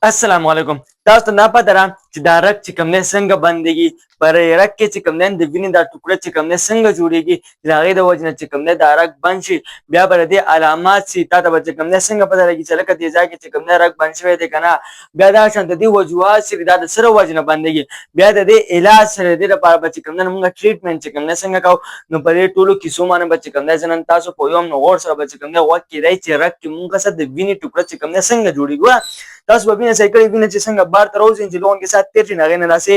السلام علیکم. تاسو ته نه پته ده چې دا رګ چې کوم دی څنګه بندېږي. په رګ کې چې کوم دی د وینې دا ټوکره چې کوم دی څنګه جوړېږي چې د هغې د وجې نه چې کوم دی دا رګ بند شي. بیا به د دې علامات سي تا ته به چې کوم دی څنګه پته لګي چې لکه دې ځای کې چې کوم دی رګ بند شوی دی که نه. بیا دا شان د دې وجوهات چې دي دا د څه د وجې نه بندېږي. بیا د دې علاج سره د دې لپاره به چې کوم دی مونږ ټریټمنټ چې کوم دی څنګه کوو. نو په دې ټولو کیسو باندې به چې کوم دی زه نن تاسو پوهوم. نو غور سره به چې کوم دی غوږ کېدی چې رګ کې مونږ څه د وینې ټوکره چې کوم دی څنګه جوړېږي. تاسو به وینه صحیح کړئ وینه چې څنګه بار ته راوځي چې لوګون کې سات تیر شي نه هغې نه داسې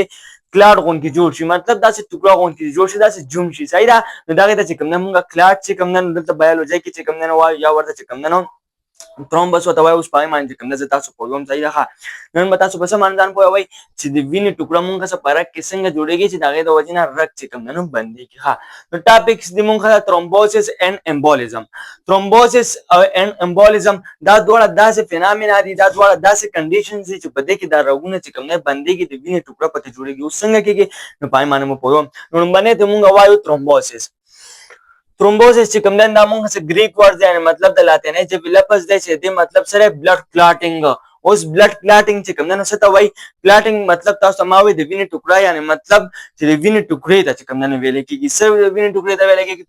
کلاټ غوندې جوړ شي مطلب داسې ټوکړه غوندې جوړ شي داسې جوم شي صحیح ده. نو دغې ته چې کوم دی مونږ کلاټ چې کوم دی نو دلته بایولوژي کې چې کوم دی نو وایو یا ورته چې کوم دی نو ترومبس ورته وایي. اوس په هغې باندې چې کوم دی زه تاسو پوهوم صحیح ده. ښه نن به تاسو په څه باندې ځان پوهوئ چې د وینې ټوکړه مونږ څه په رګ کې څنګه جوړېږي چې د هغې د وجې نه رګ چې کوم دی نو بندېږي. ښه نو ټاپکس دي مونږ ښه ترومبوسس اینډ امبولیزم. ترومبوسس او اینډ امبولیزم دا دواړه داسې فینامنا دي دا دواړه داسې کنډیشنز دي چې په دې کې دا رګونه چې کوم دی بندېږي د وینې ټوکړه پکې جوړېږي. اوس څنګه کېږي نو په هغې باندې مو پوهوم. نو لومړنی ته مونږ وایو ترومبوسس. ترومبوسس چې کوم دی دا مونږ څه ګریک ورډ دی یعنې مطلب د لاتینۍ ژبې لفظ دی چې دې مطلب سره بلډ کلاټینګ. اوس بلډ کلاټینګ چې کوم دی نو څه ته وایي کلاټینګ مطلب تاسو ته ما وایي د وینې ټوکړه یعنې مطلب چې د وینې ټوکړې ته چې کوم دی نو ویلی کېږي. څه د وینې ټوکړې ته ویلی کېږي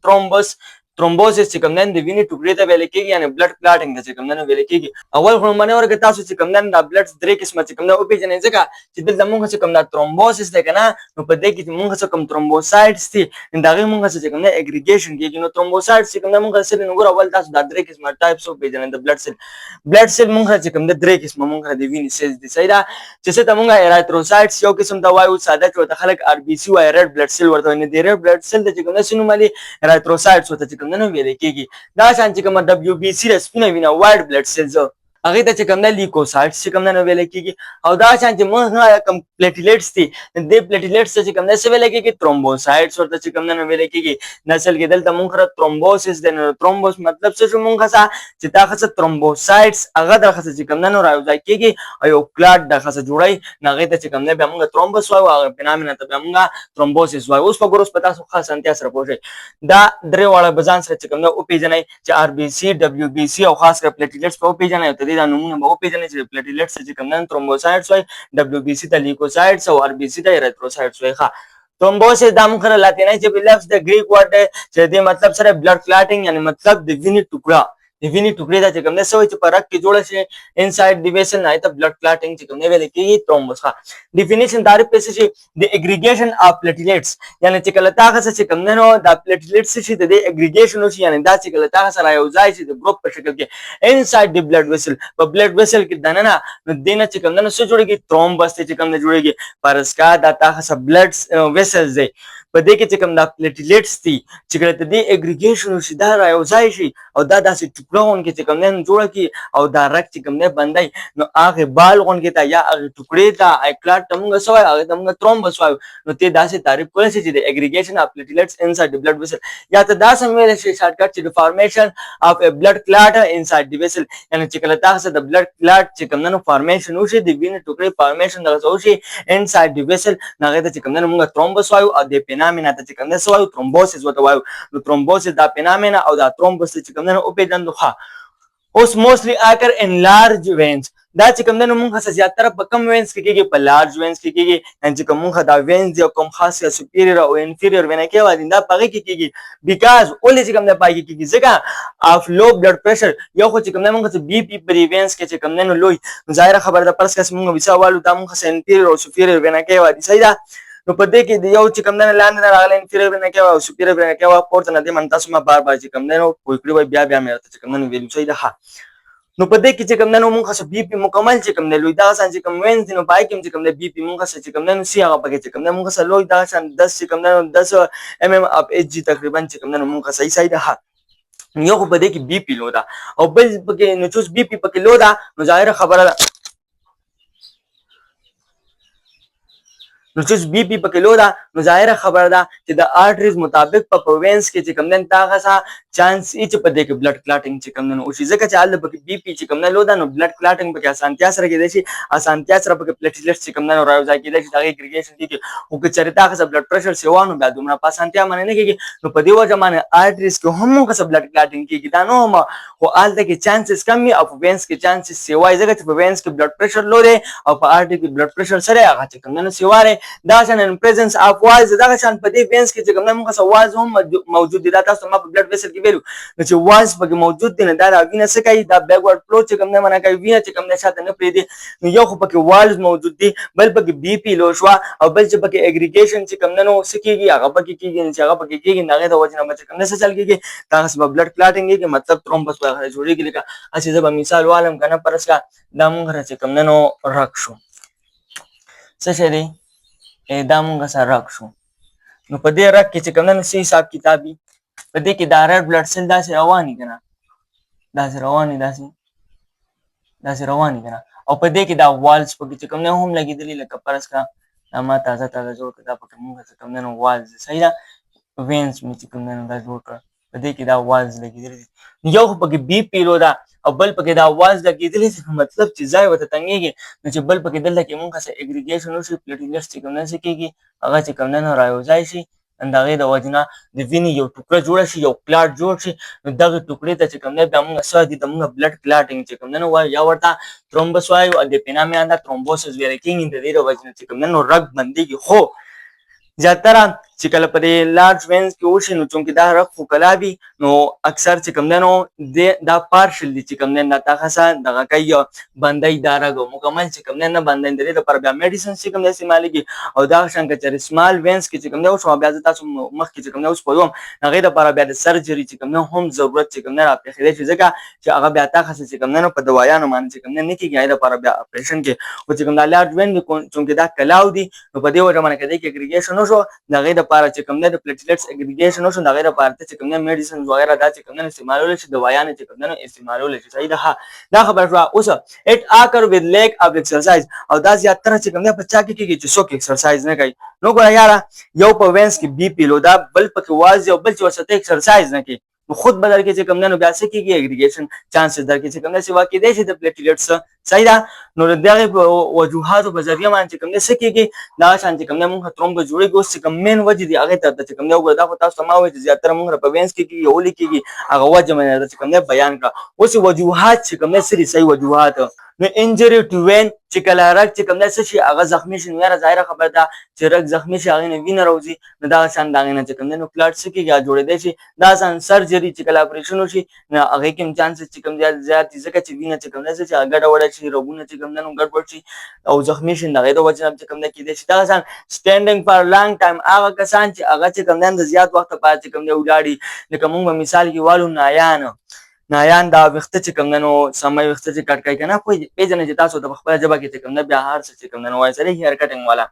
ترومبوسس چې کوم دی د وینې ټوکړې ته ویلی کېږي یعنې بلډ کلاټینګ ته چې کوم دی نو ویلی کېږي. اول خو لومړنۍ ورکه تاسو چې کوم دی دا بلډ درې قسمه چې کوم دی وپېژنئ ځکه چې دلته مونږ چې کوم دا ترومبوسس دی که نه نو په دې کې چې مونږ څه کوم ترومبوسایډس دي نو د هغې مونږ چې کوم دی اګریګیشن کېږي. نو ترومبوسایډس چې کوم دی مونږ څه دي نو ګوره اول تاسو دا درې قسمه ټایپس وپېژنئ د بلډ سیل. بلډ سیل مونږ چې کوم دی درې قسمه مونږ د وینې سیلز دي صحیح ده چې څه ته مونږ ایرایتروسایډس یو قسم ته وایو ساده چې ورته خلک آر بي سي وایي ریډ بلډ سیل ورته وایي. نو د ریډ بلډ سیل ته چې کوم دی څه نوم ولي ایرایتروسایډس ورته چې کوم دی نو ویلی کېږي. دا شان چې کومه ډبلیو بي سي ده سپینه وینه وایټ بلډ سیلز هغې ته چې کوم دی لیکوسایډس چې کوم دی نو ویلی کېږي. او دا شان چې مونږ کوم پلیټلیټس دي دې پلیټلیټس ته چې کوم دی څه ویلی کېږي ترومبوسایډس ورته چې کوم دی نو ویلی کېږي. نو اصل کې دلته مونږ سره ترومبوسس دی نو ترومبوس مطلب څه شو مونږ څه چې دا ښه څه ترومبوسایډس هغه دغه څه چې کوم دی نو رایوځای کېږي او یو کلاټ دغه څه جوړوي نو هغې ته چې کوم دی بیا مونږ ترومبس وایو هغه فینامنا ته بیا مونږ ترومبوسس وایو. اوس په ګوره اوس په تاسو ښه اسانتیا سره پوه شئ دا درې واړه به ځان سره چې کوم دی وپېژنئ چې آر بي سي ډبلیو بي سي او خاص کړه پلیټلیټس به وپېژنئ او د دې دا نومونه به وپېژنئ چې پلیټلیټس ته چې کوم دی ترومبوسایډس وایي ډبلیو بي سي ته لیکوسایډس او آر بي سي ته ایریتروسایډس وایي. ښه ترومبوسس دا مونږ سره لاتینۍ ژبې لفظ د ګریک ورډ دی چې د دې مطلب سره بلډ کلاټینګ یعنې مطلب د وینې ټوکړه د وینې ټوکړې ته چې کوم دی څه وایي چې په رګ کې جوړه شي انسایډ د ویسل نه هغې ته بلډ کلاټینګ چې کوم دی ویلی کېږي ترومبوس. ښه ډیفینیشن تعریف پې څه شي د اګریګیشن اف پلیټلیټس یعنې چې کله تا هغه څه چې کوم دی نو دا پلیټلیټس څه شي د دې اګریګیشن وشي یعنې دا چې کله تا هغه سره یو ځای شي د ګروپ په شکل کې انسایډ د بلډ ویسل په بلډ ویسل کې دننه نو دې نه چې کوم دی نو څه جوړېږي ترومبس دی چې کوم دی جوړېږي. فرض کا دا تا هغه څه بلډ ویسلز دی په دې کې چې کوم دا پلیټلیټس دي چې کله د دې اګریګیشن وشي دا رایوځای شي او دا داسې ټوکړه غوندې چې کوم دی نو جوړه کړي او دا رګ چې کوم دی بندوي نو هغې بال غوندې ته یا هغې ټوکړې ته کلاټ ته مونږ څه وایو هغې ته مونږ ترومبس وایو. نو ته داسې تعریف کولی شي چې د اګریګیشن اف پلیټلیټس انسایډ د بلډ ویسل یا ته دا سم ویلی شي شارټ کټ چې د فارمیشن اف ا بلډ کلاټ انسایډ د ویسل یعنې چې کله تاسو د بلډ کلاټ چې کوم دی نو فارمیشن وشي د وینې ټوکړې فارمیشن دغه څه وشي انسایډ د ویسل نو هغې ته چې کوم دی نو مونږ ترومبس وایو او د فینامنا ته چې کوم دی څه وایو ترومبوسس ورته وایو. نو ترومبوسس دا فینامنا او دا ترومبس چې کوم دی نو وپېژندو. ښه اوس موسټلی اکر ان لارج وینز دا چې کوم دی نو مونږ څه زیاتره په کم وینز کې کېږي په لارج وینز کې کېږي یعنې چې کوم مونږ دا وینز دي او کوم خاص یا سپیریور او انفیریور وینه کې وایي دا په هغې کې کېږي بیکاز ولې چې کوم دی په هغې کې کېږي ځکه اف لو بلډ پریشر یو خو چې کوم دی مونږ څه بي پي په دې وینز کې چې کوم دی نو لوی نو ظاهره خبره ده فرض کړه چې مونږ ویسا والو دا مونږ څه انفیریور او سپیریور وینه کې وایي صحیح ده. نو په دې کې د یو چې کوم دی لاندې نه راغلی انفیریور وینه کې او سپیریور وینه کې وایي پورته نه دې من تاسو ما بار بار چې کوم دی نو پوه کړي وایي بیا مې راته چې کوم دی نو ویلو صحیح ده. ښه نو په دې کې چې کوم دی نو مونږ څه بي پي مکمل چې کوم دی لوی دغه شان چې کوم وینز دي نو په هغې کې هم چې کوم دی بي پي مونږ څه چې کوم دی نو سي هغه پکې چې کوم دی مونږ څه لوی دغه شان 10 چې کوم دی نو 10 mm اف ایچ جي تقریبا چې کوم دی نو مونږ صحیح ده. ښه یو خو په دې کې بي پي لو ده او بل پکې نو چوس بي پي پکې لو ده نو ظاهره خبره ده نو چې بي پي پکې لو ده نو ظاهره خبره ده چې د آرټریز مطابق په وینز کې چې کوم دن تاغه سا چانس ای چې په دې کې بلډ کلاټینګ چې کوم دن او شي ځکه چې حال پکې بي پي چې کوم دن لو ده نو بلډ کلاټینګ پکې اسانتیا سره کېدای شي اسانتیا سره پکې پلیټلیټس چې کوم دن راوځي کېدای شي دا اګریګیشن کېږي او که چېرې تاغه سا بلډ پريشر سیوانو بیا دومره په اسانتیا باندې نه کېږي نو په دې وجه باندې آرټریز کې هم که بلډ کلاټینګ کېږي دا نو هم خو آلته کې چانسز کم وي او په وینز کې چانسز سیوای ځکه چې په وینز کې بلډ پريشر لو دی او په آرټری کې بلډ پريشر سره هغه چې کوم دن سیواره دا شان ان پریزنس اف والز دا شان په دې وینز کې چې کوم دن موږ سره والز هم موجود دي دا تاسو ما په بلډ ویسل کې ویلو نو چې والز پکې موجود دي نه دا وینه څه کوي دا بیکورډ فلو چې کوم دن معنا کوي وینه چې کوم دن شاته نه پریدي نو یو خو پکې والز موجود دي بل پکې بي پي لو شو او بل چې پکې اګریګیشن چې کوم دن نو سکیږي هغه پکې کېږي چې هغه پکې کېږي هغه د وجه نه چې کوم څه چل کېږي دا سبب بلډ کلاټینګ کې مطلب ترومبس وغیرہ جوړیږي لکه اسی زب مثال عالم کنه پرس کا دا مونږ چې کوم نو رک شو څه شي دی دا مونږ سره رک شو نو په دې رک کې چې کوم نو سي حساب کتابي په دې کې دا رډ بلډ سیل داسې رواني کنه داسې رواني کنه او په دې کې دا والز په چې کوم نه هم لګیدلی لکه پرس کا ما تازه جوړ کړه په موږ چې کوم نه والز صحیح ده وینز مې چې کوم نه دا جوړ کړ په دې کې دا والز لګیدلی یو پکې بي پی لو دا او بل پکې دا والز لګیدلی مطلب چې ځای وته تنګيږي نو چې بل پکې دلته کې موږ څه اګریګیشن وشي پلیټلیټس چې کوم نه سکیږي هغه چې کوم نه راوځي شي اندغه د وجنه د وینې یو ټوکړه جوړ شي یو کلاټ جوړ شي نو دغه ټوکړې ته چې کوم نه بیا موږ سره دي د موږ بلډ کلاټینګ چې کوم نه وای یا ورته ترومبس وای او د پینامه انده ترومبوسس ویل کېږي د دې د وجنه چې کوم نه رګ بنديږي خو زیاتره چې کله په لارج وینز کې وشي نو چونکې دا رګ خو کلابي نو اکثر چې کوم نو دا پارشل دي چې کوم نه تا خاصه دغه کوي بندای دا رګ مکمل چې کوم نه بندای درې لپاره بیا میډیسن چې کوم استعمالېږي او دا څنګه چې سمال وینز کې چې کوم نو شو بیا تاسو مخ کې چې کوم نو پوم هغه لپاره بیا د سرجری چې کوم نو هم ضرورت چې کوم نه راپېښېدل شي ځکه چې هغه بیا تا خاصه چې کوم نه په دوايانو باندې چې کوم نه کېږي هغه لپاره بیا اپریشن کې او چې کوم د لارج وینز چونکې دا کلاو دي نو په دې وجه باندې کې اګریګیشن شو دغه لپاره چې کوم نه د پلیټلیټس اګریګیشن شو دغه لپاره چې کوم نه میډیسن وغیرہ دا چې کوم نه استعمالول شي دوايانې چې کوم نه استعمالول شي صحیح ده دا خبر شو اوس اټ اکر وذ لیک اف ایکسرسایز او دا زیاتره چې کوم نه په چا کې کېږي چې څوک ایکسرسایز نه کوي نو ګوره یاره یو په وینز کې بي پی لو دا بل پکې واز او بل چې ورسته ایکسرسایز نه کوي خود بدل کې چې کوم نه بیا څه کېږي اګریګیشن چانسز در کې چې کوم نه سیوا کې دي چې د پلیټلیټس صحیح ده نو دغه وجوهات په ذریعہ باندې کوم څه کېږي دا شان چې کوم نه موږ ترومب جوړيږي اوس کوم مین وجه دی هغه ته چې کوم نه وګړه دا تاسو ما وایي چې زیاتره موږ په وینز کې یو لیکيږي هغه وجه مې چې کوم نه بیان کړه اوس وجوهات چې کوم نه سری صحیح وجوهات نو انجری ټو وین چې کله رګ چې کوم نه شي هغه زخمی شي نو ظاهره خبر ده چې رګ زخمی شي هغه نه وینه راوځي نو دا شان دا نه چې کوم نه کلاټ سکیږي جوړېدای شي دا شان سرجری چې کله اپریشن وشي نو هغه کوم چانسز چې کوم زیات ځکه چې وینه چې کوم نه شي هغه ډوړ شي رګونه چې کوم نه ګډوډ شي او زخمی شي دغه د وجه چې کوم نه کېدای شي دا شان سټانډینګ فار لانګ ټایم هغه کسان چې هغه چې کوم نه زیات وخت پاتې کوم نه وډاړي لکه موږ مثال کې والو نایان دا وخت چې کوم نو سمای وخت چې کټ کوي کنه په پیژنې چې تاسو د خپل ژبه کې چې کوم نه بیا هر څه چې کوم نو وایي سره هیر کټینګ والا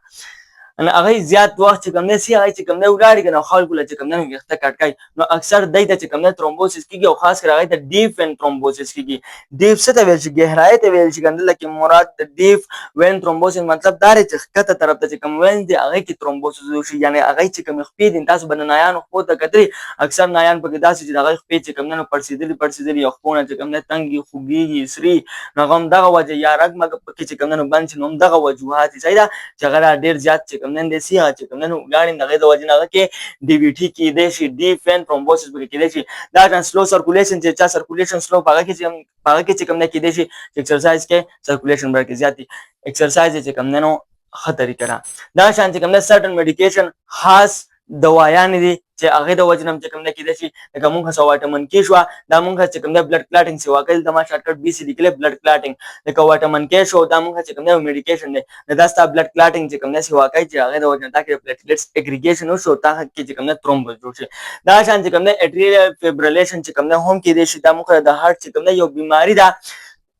ان هغه زیات وخت چې کوم نه سي هغه چې کوم نه وډاړي کنه خلکو له چې کوم نه وخت کټ کوي نو اکثر دای ته چې کوم نه ترومبوسس کیږي او خاص کر هغه ته ډیپ وین ترومبوسس کیږي ډیپ څه ته ویل شي گہرائی ته ویل شي ګندل کې مراد د ډیپ وین ترومبوسس مطلب دا چې کته طرف ته چې کوم وین دی هغه کې ترومبوسس وشي یعنی هغه چې کوم خپې دي تاسو بننایان خو ته کتري اکثر نایان په داسې چې هغه خپې چې کوم نه پرسیدلی او خونه چې کوم نه تنګي خوږي سری نغم دغه وجه یا رګ مګ په چې کوم نه باندې نوم دغه وجوهات صحیح ده چې هغه ډیر زیات چې کوم نه دي سي چې کوم نه غاړي دغه د وجه نه کې ډي وی ټي کې دي شي ډیپ وین ترومبوسس کې دي شي دا سلو سرکولیشن چې سرکولیشن سلو هغه کې چې کوم نه کې دي شي ایکسرسایز کې سرکولیشن برکې زیاتی ایکسرسایز چې کوم نه خطرې کړه دا شان چې کوم نه سرټن میډیکیشن خاص دوايان دي چې هغه د وجنم چې کوم نه کېدای شي لکه موږ سو واټمن کې شو دا موږ چې کوم نه بلډ کلاټینګ سیوا کوي د ما شارټ کټ بي سي لیکل بلډ کلاټینګ لکه واټمن کې شو دا موږ چې کوم نه میډیکیشن دی دا ستا بلډ کلاټینګ چې کوم نه سیوا کوي چې هغه د وجنم تا کې پلیټلیټس اګریګیشن وشو تا کې چې کوم نه ترومبوس جوړ شي دا شان چې کوم نه اټریال فیبریلیشن چې کوم نه هم کېدای شي دا موږ د هارت چې کوم نه یو بیماری ده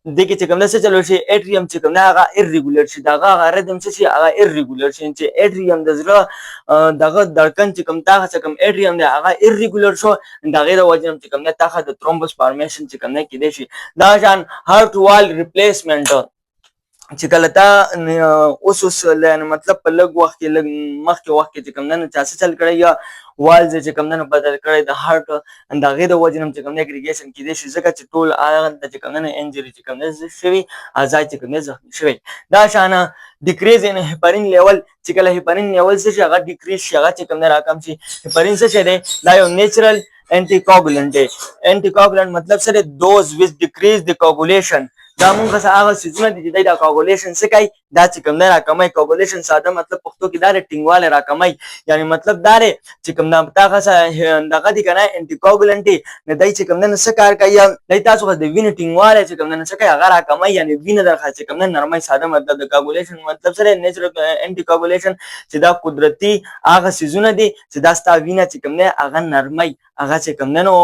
دغه چې کوم څه چلو شي اټریم چې کوم هغه ایرریګولر شي دغه ردم څه شي هغه ایرریګولر شي چې اټریم د زړه دغه دړکن چې کوم تاغه چې کوم اټریم دی هغه ایرریګولر شو دغه د وجه چې کوم تاغه د ترومبوس فارمیشن چې کوم کېدای شي دا ځان هارت وال ریپلیسمنت چې کله تا اوس یعنې مطلب په لږ وخت کې لږ مخکې وخت کې چې کوم دی نو چا څه چل کړی یا والز چې کوم دی نو بدل کړی د هارټ د هغې د وجې نه هم چې کوم دی اګریګیشن کېدی شي ځکه چې ټول هغه چې کوم دی نو انجري چې کوم دی شوي اعضا چې کوم دی زخمي شوی دا شانه ډیکریز ان هیپرین لیول چې کله هیپرین لیول څه شي هغه ډیکریز شي هغه چې کوم دی راکم شي هیپرین څه شی دی دا یو نیچرل انټیکوګولنټ دی انټیکوګولنټ مطلب څه دی دوز ویچ ډیکریز د کوګولیشن دا مونږ څه هغه څیزونه دي چې دا کوګولیشن څه کوي دا چې کوم دی راکموي کوګولیشن ساده مطلب پښتو کې دا دی ټینګوالی راکموي یعنې مطلب دا دی چې کوم دا هغه څه دغه دي که نه انټیکوګولنټ دي نو دی چې کوم دی نو څه کار کوي دی تاسو خو د وینې ټینګوالی چې کوم دی نو څه کوي هغه راکموي یعنې وینه درخوا چې کوم دی نرمۍ ساده مطلب د کوګولیشن مطلب څه دی نیچرل انټیکوګولیشن چې دا قدرتي هغه څیزونه دي چې دا ستا وینه چې کوم دی هغه نرمۍ هغه چې کوم دی نو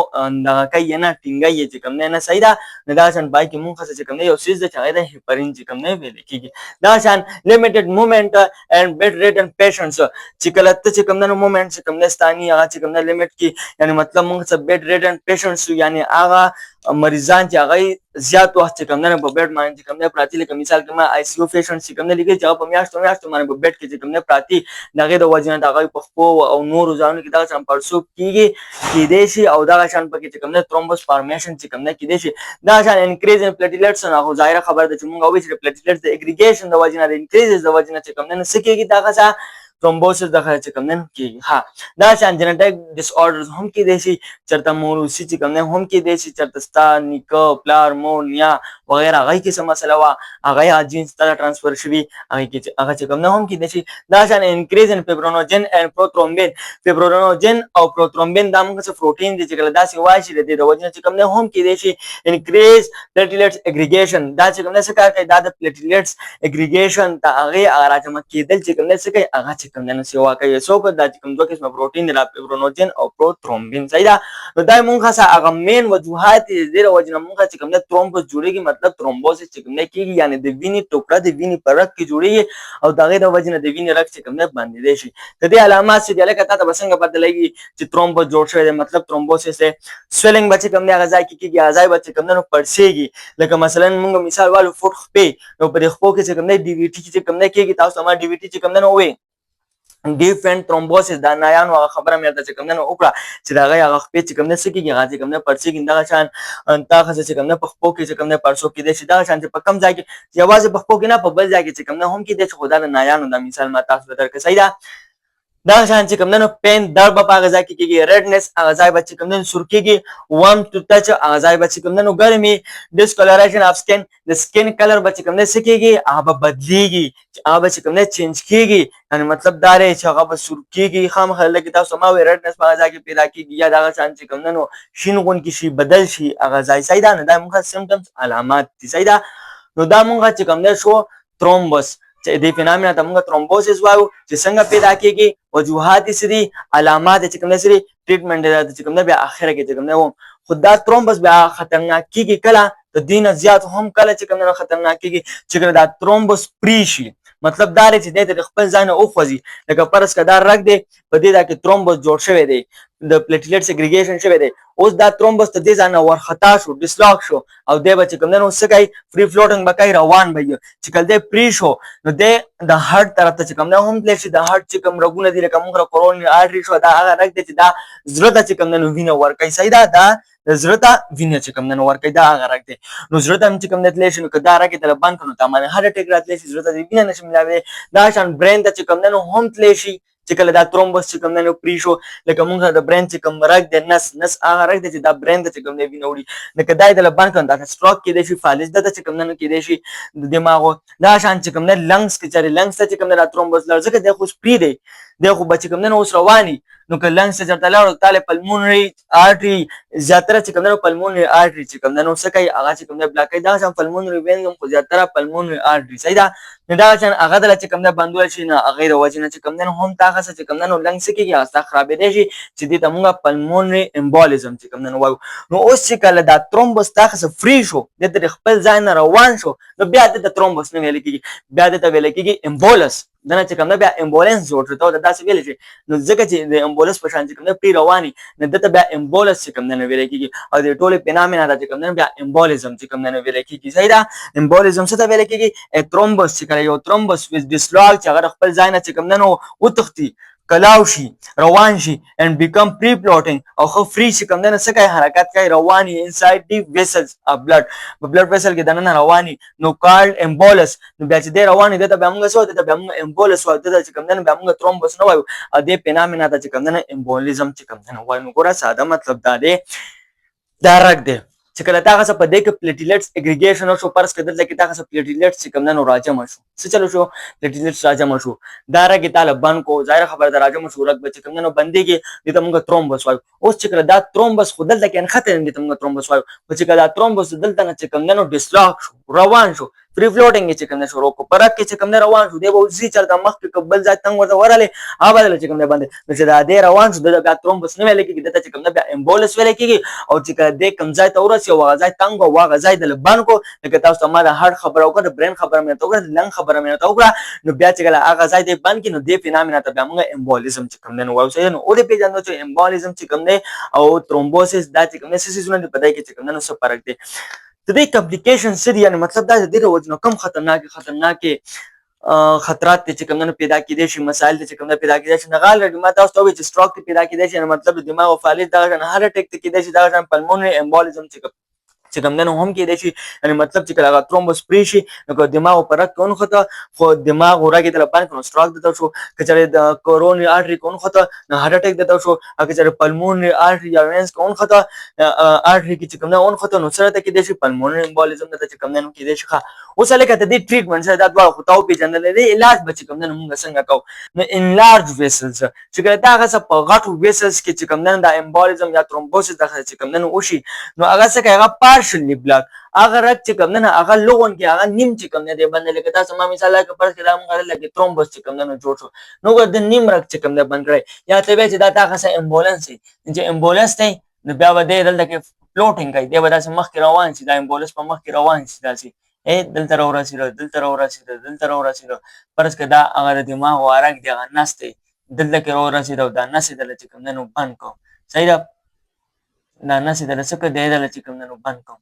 دغه کوي نه ټینګوي یې چې کوم دی نه صحیح ده نو دا شان پای کې مونږ څه چې کوم دی یو څیز دی چې هغه دی هیپرین چې کوم دی ویلی کېږي دا شان limited movement and bedridden patients چې کله ته چې کوم دی نو مومنټ چې کوم دی ستاني هغه چې کوم دی لیمټ کې یعنې مطلب مونږ څه bedridden patients یعنې هغه مریضان چې هغه زیات وخت چې کوم دی په بیډ باندې چې کوم دی پراته لکه مثال کې ما آی سی یو پیشنټ چې کوم دی لیکلي چې هغه په میاشتو باندې په بیډ کې چې کوم دی پراته د هغې د وجې نه د هغوی په خپو او نورو ځایونو کې دغه شان پړسوب کېدی شي او دغه شان پکې چې کوم دی ترومبوس فارمیشن چې کوم دی کېدی شي دغه شان انکریز ان پلیټلیټس هغه ظاهره خبره ده چې مونږ وایو چې د پلیټلیټس د اګریګیشن د وجې نه د انکریز د وجې نه چې کوم دی نو څه کېږي دغه څه ترومبوسس دغه چې کوم دی کېږي ها دا شان جنټیک ډس اورډرز هم کېدی شي چېرته موروثي چې کوم دی هم کېدی شي چېرته ستا نیکه پلار مور نیا وغیره هغوی کې څه مسله وه هغه هغه جینس ته ټرانسفر شوي هغې کې هغه چې کوم دی هم کېدی شي دا شان انکریز ان فیبرونوجن اینډ پروترومبین فیبرونوجن او پروترومبین دا موږ څه پروټین دي چې کله داسې وایي چې د دې د وجې نه چې کوم دی هم کېدی شي انکریز پلیټلیټس اګریګیشن دا چې کوم دی څه کار کوي دا د پلیټلیټس اګریګیشن ته هغې راجمع کېدل چې کوم دی څه کوي هغه چې کوم دی نو سیوا کوي څوک دا چې کوم دوه قسمه پروټین دی دا فیبرونوجن او پروترومبین صحیح ده نو دا موږ څه هغه مین وجوهات دي د دې د وجې نه موږ چې کوم دی ترومبوس جوړېږي مطلب ترومبوسس چې کوم دی کېږي یعنې د وینې ټوکړه د وینې په رګ کې جوړېږي او د هغې د وجې نه د وینې رګ چې کوم دی بندېدی شي د دې علامات چې دي هلکه تا ته به څنګه پته لګي چې ترومبوس جوړ شوی دی مطلب ترومبوسس دی سویلنګ به چې کوم دی هغه ځای کې کېږي اعضای به چې کوم دی نو پړسېږي لکه مثلا موږ مثال والو فوټ خپې نو په دې خپو کې چې کوم دی ډي وي ټي چې کوم دی کېږي تاسو ما ډي وي ټي چې کوم دی نو ووایي ډیپ اینډ ترومبوسس دا نایانو هغه خبره مې درته چې کوم دی نو وکړه چې د هغې هغه خپې چې کوم دی څه کېږي هغه چې کوم دی پړسېږي دغه شان تا ښځه چې کوم دی په خپو کې چې کوم دی پړسوب کېدی شي دغه شان چې په کوم ځای کې یوازې په خپو کې نه په بل ځای کې چې کوم دی هم کېدی شي خو دا د نایانو دا مثال ما تاسو ته درکړه صحیح ده دغه شان چې کوم دی نو پین درد به په هغه ځای کې کېږي ریډنس هغه ځای به چې کوم دی نو سور کېږي وارم ټو ټچ هغه ځای به چې کوم دی نو ګرم وي ډسکلریشن آف سکن د سکن کلر به چې کوم دی څه کېږي هغه به بدلېږي هغه به چې کوم دی چینج کېږي یعنې مطلب دا دی چې هغه به سور کېږي خامخا لکه تاسو ما وایي ریډنس په هغه ځای کې پیدا کېږي یا دغه شان چې کوم دی نو شین غوندکې شي بدل شي هغه ځای صحیح ده نو دا موږ سمټمز علامات دي صحیح ده نو دا موږ چې کوم دی شو ترومبوس چې دې فینامینا ته موږ ترومبوسس وایو چې څنګه پیدا کېږي وجوهات یې څه دي علامات یې چې کوم دی څه دي ټریټمنټ یې چې کوم دی بیا اخره کې چې کوم دی خو دا ترومبس بیا خطرناک کېږي کله د دې نه زیات هم کله چې کوم دی خطرناک کېږي چې کله دا ترومبس پرې شي مطلب دا دی چې دی ته د خپل ځای نه وخوځي لکه فرض که دا رګ دی په دې ځای کې ترومبس جوړ شوی دی د پلیټلیټس اګریګیشن شوی دی اوس دا ترومبس ته دې ځای نه ورخطا شو ډسلاک شو او دی به چې کوم دی نو څه کوي فری فلوټنګ به کوي روان به وي چې کله دی پرې شو نو دی د هارټ طرف ته چې کوم دی هم تللی شي د هارټ چې کوم رګونه دي لکه موږ کورونري آرټري شو دا هغه رګ دی چې دا زړه ته چې کوم دی نو وینه ورکوي صحیح ده دا د زړه ته وینه چې کوم دی نو ورکوي دا هغه رګ دی نو زړه ته هم چې کوم دی تللی شي نو که دا رګ یې تله بند کړو نو تا باندې هارټ اټیک راتلی شي زړه ته وینه نشي ملاولی دا شان برین ته چې کوم دی نو هم تللی شي چې کله دا ترومبس چې کوم دی نو پرې شو لکه موږ د برین چې کوم رګ دی نس هغه رګ دی چې دا برین ته چې کوم دی وینه وړي لکه دا یې دله بند کړو دا سټروک کېدی شي فالج دته چې کوم دی نو کېدی شي د دماغو دا شان چې کوم دی لنګس کې چېرې لنګس ته چې کوم دی دا ترومبس لاړ ځکه دی خو سپري دی دی خو به چې کوم دی نو اوس رواني نو که لنګس ته چېرته لاړو تاله پلمونري آرټري زیاتره چې کوم دی نو پلمونري آرټري چې کوم دی نو څه کوي هغه چې کوم دی بلاک کوي دغه شان پلمونري وین هم خو زیاتره پلمونري آرټري صحیح ده نو دغه شان هغه دله چې کوم دی بندول شي نه هغې د وجې نه چې کوم دی نو هم تا هغه څه چې کوم دی نو لنګ څه کېږي هغه ستا خرابېدی شي چې دې ته مونږ پلمونري امبولیزم چې کوم دی نو وایو نو اوس چې کله دا ترومبس تا هغه څه فري شو دې ته د خپل ځای نه روان شو نو بیا دې ته ترومبس نه ویلی کېږي بیا دې ته ویلی کېږي امبولس دنه چې کوم بیا امبولانس جوړ شو ته داسې ویل شي نو ځکه چې د امبولانس په شان چې کوم پری رواني نه دته بیا امبولانس چې کوم نه ویل کیږي او د ټوله فینامنا د چې کوم بیا امبولیزم چې کوم نه ویل کیږي صحیح ده امبولیزم څه ته ویل کیږي ترومبوس چې کله یو ترومبوس ویز ډیسلاګ چې هغه خپل ځای نه چې کوم نه وتختی کلاو شي روان شي and become free floating او خو فری چې کوم نه څه کوي حرکت کوي رواني inside the vessels of blood په بلډ ویسل کې دنه رواني نو کارل امبولس نو بیا چې دی رواني دته بیا موږ سو دته بیا موږ امبولس وایو دته چې کوم نه بیا موږ ترومبوس نه وایو ا دې فینامنا ته چې کوم نه امبولیزم چې کوم نه وایو نو ګوره ساده مطلب دا دی دا رګ دی چې کله تاسو په دې کې پلیټلیټس اګریګیشن او شو پرس کې دلته کې تاسو پلیټلیټس چې کوم نه راجم شو څه چلو شو پلیټلیټس راجم شو دا رګ طالبان کو ظاهر خبر دا راجم شو رګ چې کوم نه بنديږي دته موږ ترومبوس وایو اوس چې کله دا ترومبوس خو دلته کې انخته دته موږ ترومبوس وایو چې کله دا ترومبوس دلته نه چې کوم نه ډیسلاک شو روان شو فری فلوټینګ چې کوم نه شروع کو پرک کې چې کوم نه روان شو دی به زی چلته مخ کې قبل ځای تنگ ورته وراله اوبدل چې کوم نه باندې چې دا دی روان شو د بیا ترومبوس نه ویل کېږي دته چې کوم نه بیا امبولس ویل کېږي او چې کله دې کم ځای ته ورسي او غځای تنگ او غځای د لبان کو لکه تاسو ما د هارت خبر او د برین خبر مې ته وکړه لنګ خبر مې ته وکړه نو بیا چې کله هغه ځای دې بند کې نو دې فینامنا ته بیا موږ امبولیزم چې کوم نه وایو نو او دې پیژنو چې امبولیزم چې کوم نه او ترومبوسس دا چې کوم نه سيزونه په دای کې چې کوم نه څه فرق دی د دې کمپلیکیشن سری یعنی مطلب دا د دې وجنه کم خطرناک خطرات چې کوم نه پیدا کیدي شي مسائل چې کوم نه پیدا کیدي شي نغال ما تاسو ته چې سټروک پیدا کیدي شي مطلب دماغ او فعالیت دا نه هر ټیک ته کیدي شي دا پلمونری امبولیزم چې کوم نه هم کېدای شي یعنی مطلب چې کله ترومبوس پری شي نو دماغ پر کون خطه خو دماغ ورګه د لپاره کنه سټروک دته شو کچره د کورونری ارټری کون خطه نه هارت اٹیک دته شو کچره پلمونری ارټری یا وینز کون خطه ارټری کې چې کوم نه اون خطه نو سره ته کېدای شي پلمونری امبولیزم دته چې کوم نه کېدای شي اوس لکه ته دې ټریټمنټ سره دا ډول خطاو پیژندل دي علاج بچ کوم نه موږ څنګه کوو نو انلارج ویسلز چې کله دا هغه په غټو ویسلز کې چې کوم نه د امبولیزم یا ترومبوسس دغه چې کوم نه وشي نو هغه څه کوي هغه پارشلی بلاک هغه رګ چې کوم نه هغه لغون کې هغه نیم چې کوم نه دی باندې لکه تاسو ما مثال کې پر کې دا موږ لکه ترومبوس چې کوم نه جوړ شو نو د نیم رګ چې کوم نه بند کړی یا ته به چې دا تاسو امبولانس چې امبولانس دی نو بیا به دلته کې فلوټینګ کوي دی به تاسو مخ کې روان شي دا امبولانس په مخ کې روان شي تاسو دلته ورسېدو پرس کې دا هغه د دماغ وارک دی هغه نسته دلته کې ورسېدو دا نسته دلته چې کوم نه بند کو صحیح ده دا نسته دلته څه کې دی دلته چې کوم نه بند کو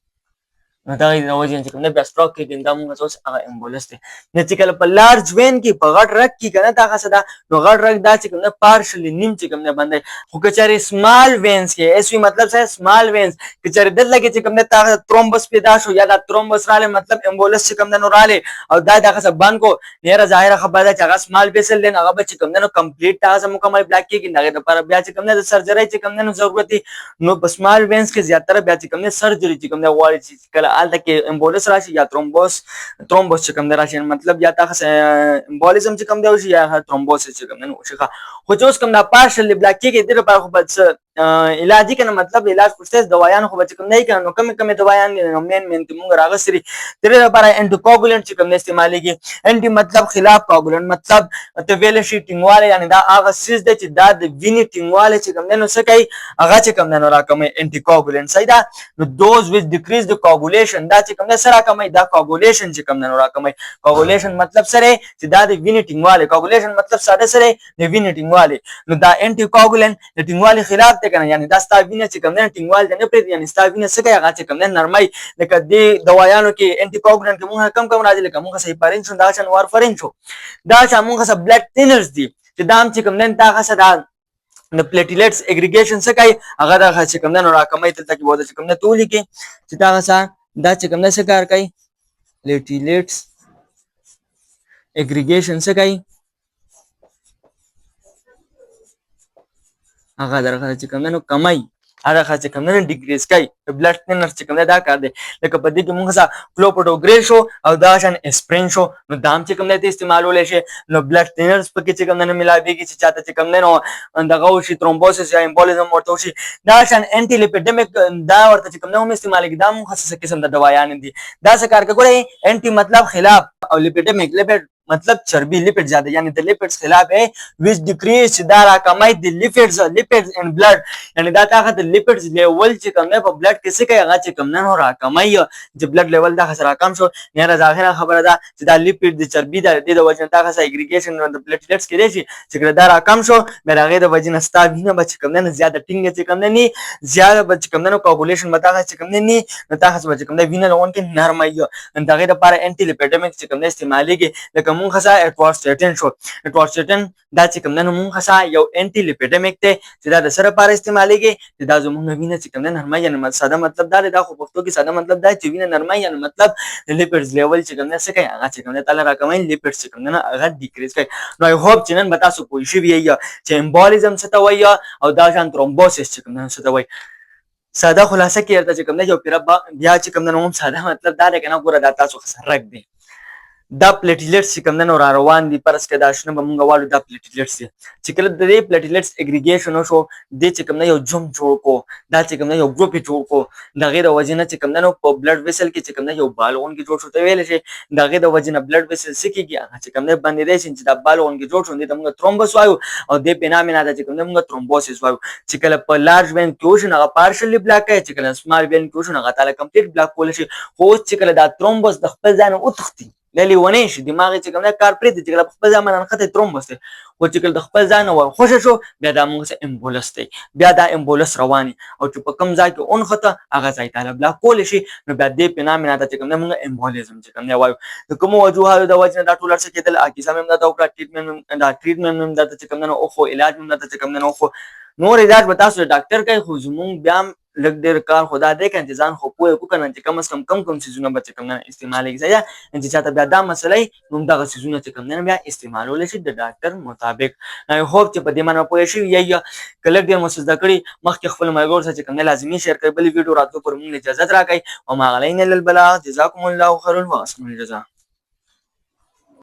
نو دا د وجه چې کوم نه بیا سټروک کې دا موږ اوس هغه امبولانس دی نه چې کله په لارج وین کې په غټ رګ کې کنه دا څه دا نو غټ رګ دا چې کوم نه پارشلی نیم چې کوم نه باندې خو کچاري سمال وینز کې اس وی مطلب څه سمال وینز کچاري دل لګي چې کوم نه تا ترومبوس پیدا شو یا دا ترومبوس رااله مطلب امبولانس چې کوم نه رااله او دا څه باندې کو ډیره ظاهره خبره چې هغه سمال ویسل دین هغه چې کوم نه کمپلیټ تاسو مکمل بلاک کې نه لپاره بیا چې کوم نه سرجری چې کوم نه ضرورت نو په سمال وینز کې زیاتره بیا چې کوم نه سرجری چې کوم نه غواړي چې کله آل تک امبولس راشي یا ترومبوس چې کوم دی راشي مطلب یا تاسو امبولیزم چې کوم دی شي یا ترومبوس چې کوم نه شي خو چې اوس کوم دا پارشل بلاک کې د لپاره خو بس علاج کنه مطلب علاج پروسس دوايان خو بچ کوم نه کنه نو کم دوايان مین موږ راغسري تر لپاره انټي کوګولنټ چې کوم استعماليږي انټي مطلب خلاف کوګولنټ مطلب ته ویل شي ټینګواله یعنی دا هغه سیس د چې دا د ویني ټینګواله چې کوم نه څه کوي هغه چې کوم نه راکمه انټي کوګولنټ صحیح ده نو دوز ویز ډیکریز د کوګولیشن دا چې کوم نه سره راکمه دا کوګولیشن چې کوم نه راکمه کوګولیشن مطلب سره چې دا د ویني ټینګواله کوګولیشن مطلب ساده سره د ویني ټینګواله نو دا انټي کوګولنټ د ټینګواله خلاف کنه یعنی دا ستاوینه چې کوم نه ټینګوال نه پرې یعنی ستاوینه څه کوي هغه چې کوم نه نرمای لکه د دوايانو کې انټي کوګولنټ کې موږ کم راځي لکه موږ صحیح پارین شو دا چې وارفرین شو دا چې موږ سره بلډ تینرز دي چې دا هم چې کوم نه دا څه دا د پلیټلیټس اګریګیشن څه کوي هغه دا چې کوم نه راکمای تل تک بوده چې کوم نه تولی کې چې دا چې کوم نه څه کار کوي پلیټلیټس اګریګیشن څه کوي هغه درخه چې کوم نه کمای هغه چې کوم نه ډیګریز کوي بلډ تینر چې کوم دا کار دی لکه په دې کې موږ سره کلوپوډوګریل شو او دا شان اسپرین شو نو دام چې کوم نه استعمالول شي نو بلډ تینرز پکې چې کوم نه ملاويږي چې چاته چې کوم نه دغه شي ترومبوسس یا امبولیزم ورته شي دا شان انټي لیپیډمیک دا ورته چې کوم نه هم استعمالېږي دا مخصص قسم د دوايان دي دا څه کار کوي انټي مطلب خلاف او لیپیډمیک لیپیډ مطلب چربي لیپټ زیاده یعنی د لیپټس خلاف ہے which decrease دا راکمای د لیپټس ان بلډ یعنی دا هغه د لیپټس لیول چې کوم نه په بلډ کې څه کوي هغه چې کوم نه راکمای چې بلډ لیول دا سره کم شو نه ظاهره خبره ده چې دا لیپټ د چربي د وجه دا غسه اګریګیشن د پلیټلیټس کې دي چې دا راکم شو بیا هغه د وجه نه ستا وینه به چې کوم نه زیاده ټینګه چې کوم نه زیاده به چې کوم نه کوګولیشن به دا چې کوم نه نو تاسو به چې کوم نه وینه لون کې نرمایي دغه لپاره انټي لیپیډمیک چې کوم نه استعمالېږي لکه مونږ خاصه اټوارسټین شو اټوارسټین دا چې کوم نه مونږ خاصه یو انټي لیپیډمیک ته چې دا د سره لپاره استعمالېږي چې دا زموږ وینه چې کوم نه نرمایي یعنی ساده مطلب دا دا خو پښتو کې ساده مطلب دا چې وینه نرمایي یعنی مطلب لیپیډز لیول چې کوم نه څه کوي هغه چې کوم نه تعالی راکمای لیپیډز چې کوم نه هغه ډیکریز کوي نو آی هوپ چې نن به تاسو پوه شئ چې امبولیزم څه ته وایي او دا شان ترومبوسس چې کوم نه څه ته وایي ساده خلاصه کې ارته چې کوم نه یو پیر بیا چې کوم نه هم ساده مطلب دا دی کنه ګوره دا تاسو خسرک دی دا پلیټلیټس چې کوم نه روان دي پرس کې دا شنه به مونږ والو دا پلیټلیټس دي چې کله د دې پلیټلیټس اګریګیشن وشو د چې کوم نه یو جوم جوړ کو دا چې کوم نه یو ګروپ جوړ کو د غیر وجنه چې کوم نه په بلډ ویسل کې چې کوم نه یو بالون کې جوړ شو ته ویل شي د غیر وجنه بلډ ویسل سکیږي هغه چې کوم نه باندې دی چې دا بالون کې جوړ شو د موږ ترومبوس وایو او د بنامه نه چې کوم نه موږ ترومبوسس وایو چې کله په لارج وین کې وشو هغه پارشلی بلاک کوي چې کله سمال وین کې وشو هغه تعالی کمپلیټ بلاک کول شي خو چې کله دا ترومبوس د خپل ځان او تختی للی ونه شي دماغ چې کوم نه کار پرې چې کله خپل ځان نه خته ترومبوس دی او چې کله د خپل ځان ور خوشی شو بیا دا موږ سه امبولس دی بیا دا امبولس رواني او چې په کم ځای کې اون خطه هغه ځای تعالی بلاک کول شي نو بیا دې په نام نه چې کوم نه موږ امبولیزم چې کوم نه وایو د کوم وجوهات د وجه دا ټول څه کېدل اکیسه مم دا او ټریټمنټ دا چې کوم نه او خو علاج مم دا چې کوم نه خو نور علاج به تاسو ډاکټر کوي خو زموږ بیا لږ ډېر کار خدا دې کوي ځان خو پوهه وکړه چې کم از کم کوم سيزونه به کوم نه استعمالېږي یا چې چاته بیا دا مسله نوم دغه سيزونه چې کوم نه بیا استعمالول شي د ډاکټر مطابق آی هوپ چې په دې باندې پوه شئ یا کله ډېر مو زده کړي مخکې خپل ملګرو سره چې کوم نه لازمي شیر کړئ بل ویډیو راتلو پر موږ اجازه راکړئ او ما غلین للبلاغ جزاکم الله خير واحسن الجزاء